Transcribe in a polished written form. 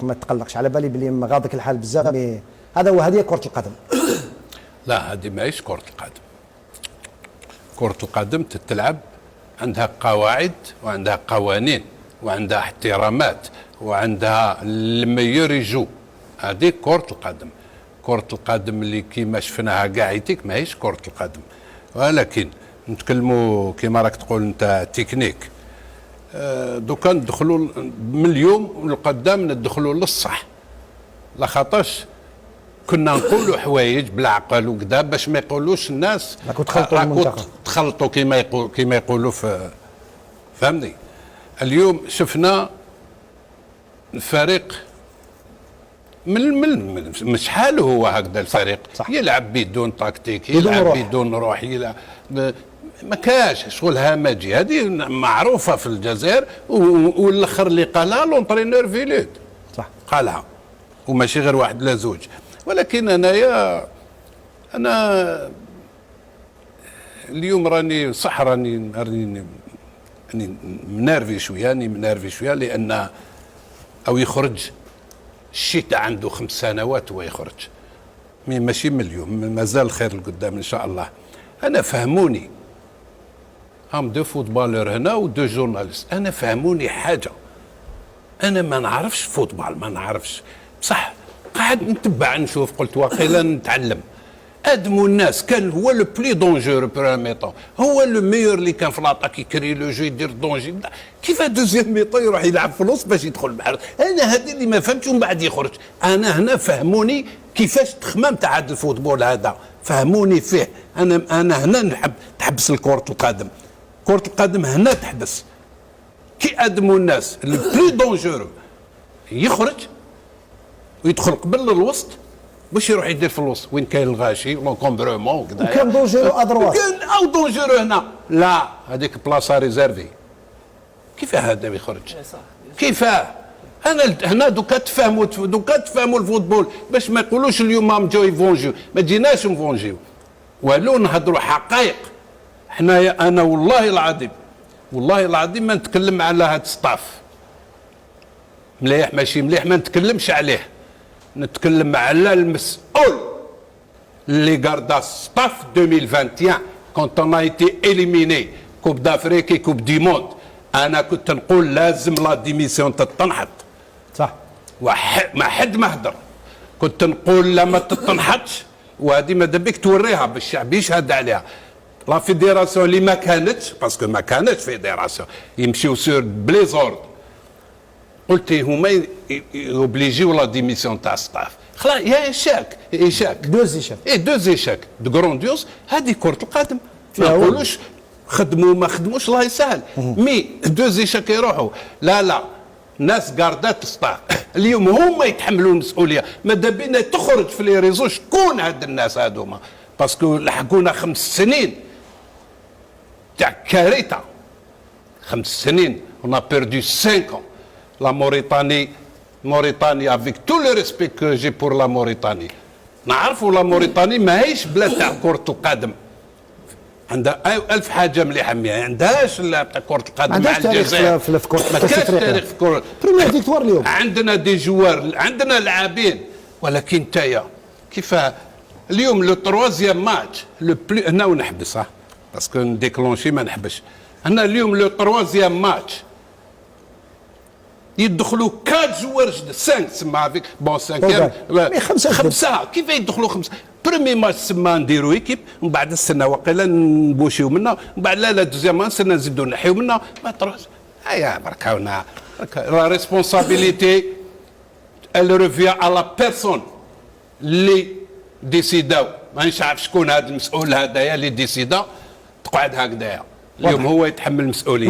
ما تقلقش على بالي بلي غاضك الحال بزاف. مي هذا هو، هذه كرة القدم. لا، هذه ماهيش كرة القدم. كرة القدم تتلعب عندها قواعد وعندها قوانين وعندها احترامات وعندها الميور يجو. هذه كرة القدم. كرة القدم اللي كيما شفناها كاع يتيك ماهيش كرة القدم، ولكن نتكلموا كيما راك تقول انت تكنيك. دوكا ندخلوا من اليوم لقدام ندخلوا للصح، لخاطرش كنا نقولوا حوايج بالعقل وكذا باش ما يقولوش الناس راكو تخلطوا كيما يقولوا في فهمني. اليوم شفنا الفريق من شحال هو هكذا الفريق صح. يلعب بدون تكتيك، يلعب بدون روح، يلعب ما كاش شغل همجي. هذه معروفه في الجزائر، والاخر اللي قالها لونترينور فيليت صح قالها، وماشي غير واحد لا زوج. ولكن انا اليوم راني صح راني منرفي شويه، لان او يخرج الشتاء عنده 5 سنوات هو يخرج، ماشي من اليوم، مازال خير لقدام ان شاء الله. انا فهموني هم دو فوتبالور هنا ودو جورناليست، انا فهموني حاجه، انا ما نعرفش فوتبال، ما نعرفش بصح قاعد نتبع نشوف، قلت واقيلا نتعلم. ادموا الناس كان هو لو بلي دونجور بروميير ميطون، هو لو ميور اللي كان في لاطاك يكري لو جو يدير دونجي. كيف دوزيام ميطون يروح يلعب في الوسط باش يدخل البحر؟ انا هذه اللي ما فهمتش، ومن بعد يخرج. انا هنا فهموني كيفاش تخمم تاع هذا الفوتبول هذا، فهموني فيه. انا هنا نحب تحبس الكرة القدم. كرة القدم هنا تحبس كي ادموا الناس البلي دونجور يخرج ويدخل قبل الوسط باش يروح يدير في الوسط وين كاين الغاشي لونكومبرومون وكذا. كان دونجيرو ادروات، كان او دونجيرو هنا، لا هذيك بلاصه ريزيرفي. كيف هذا يخرج؟ كيفاه؟ انا هنا دوكا تفهموا الفوتبول باش ما يقولوش اليوم ما جاو يفونجيو، ما جيناش نفونجيو والو، نهضروا حقائق. حنايا انا والله العظيم ما نتكلم على هذا الستاف مليح ماشي مليح، ما نتكلمش عليه، نتكلم على المسؤول اللي غاردا ستاف 2021 كونت اون ايتي اليميني كوب دافريكي كوب دي موند. انا كنت نقول لازم لا ديميسيون تتنحط صح، ما حد ما هدر. كنت نقول لا ما تتنحطش، وهذه ماذا بك توريها بالشعب يشهد عليها. لا فيديراسيون اللي ما كانتش، باسكو ما كانتش فيديراسيون، يمشيو سور بليزورد. قلت هما يوبليجيو لا ديميسيون تاع ستاف، خلاص يا ايشاك دو زيشاك دو غرونديوس. هذه كرة القدم، ما نقولوش خدموا ما خدموش الله يسهل، مي دو زيشاك يروحوا. لا ناس قاردات ستاف اليوم هما يتحملوا المسؤوليه. ماذا بينا تخرج في لي ريزو شكون هاد الناس هادوما، باسكو لحقونا 5 سنين تاع كارثه. 5 سنين on a perdu 5 ans. La Mauritanie avec tout le respect que j'ai pour la Mauritanie، نعرفوا لا موريتاني ماهيش بلاد تاع كرة القدم، عندها 1000 حاجه مليحه، ما عندهاش تاع كرة القدم مع الجزائر. ما كاش تاريخ في كرة بريمير فيكتوار اليوم. عندنا دي جوار، عندنا لاعبين، ولكن تايا كيف اليوم لو تروازيام ماتش لو بلو هنا ونحبس صح باسكو نديكلونشي ما نحبش. هنا اليوم لو تروازيام ماتش يدخلوا 4 جوار جدد، 5 سما فيك بون 5 5 كيف يدخلوا 5؟ بريمي ماتش سما نديروا ايكيب، ومن بعد السنه وقيلا نبوشيو منها، ومن بعد لا دوزيام السنه نزيدوا نحيو منها. ما تروز هيا بركاونا لا ريسبونسابيليتي elle revient à la personne اللي ديسيداو. ما نعرف شكون هذا المسؤول هذايا اللي ديسيدا، تقعد هكذايا اليوم هو يتحمل المسؤوليه.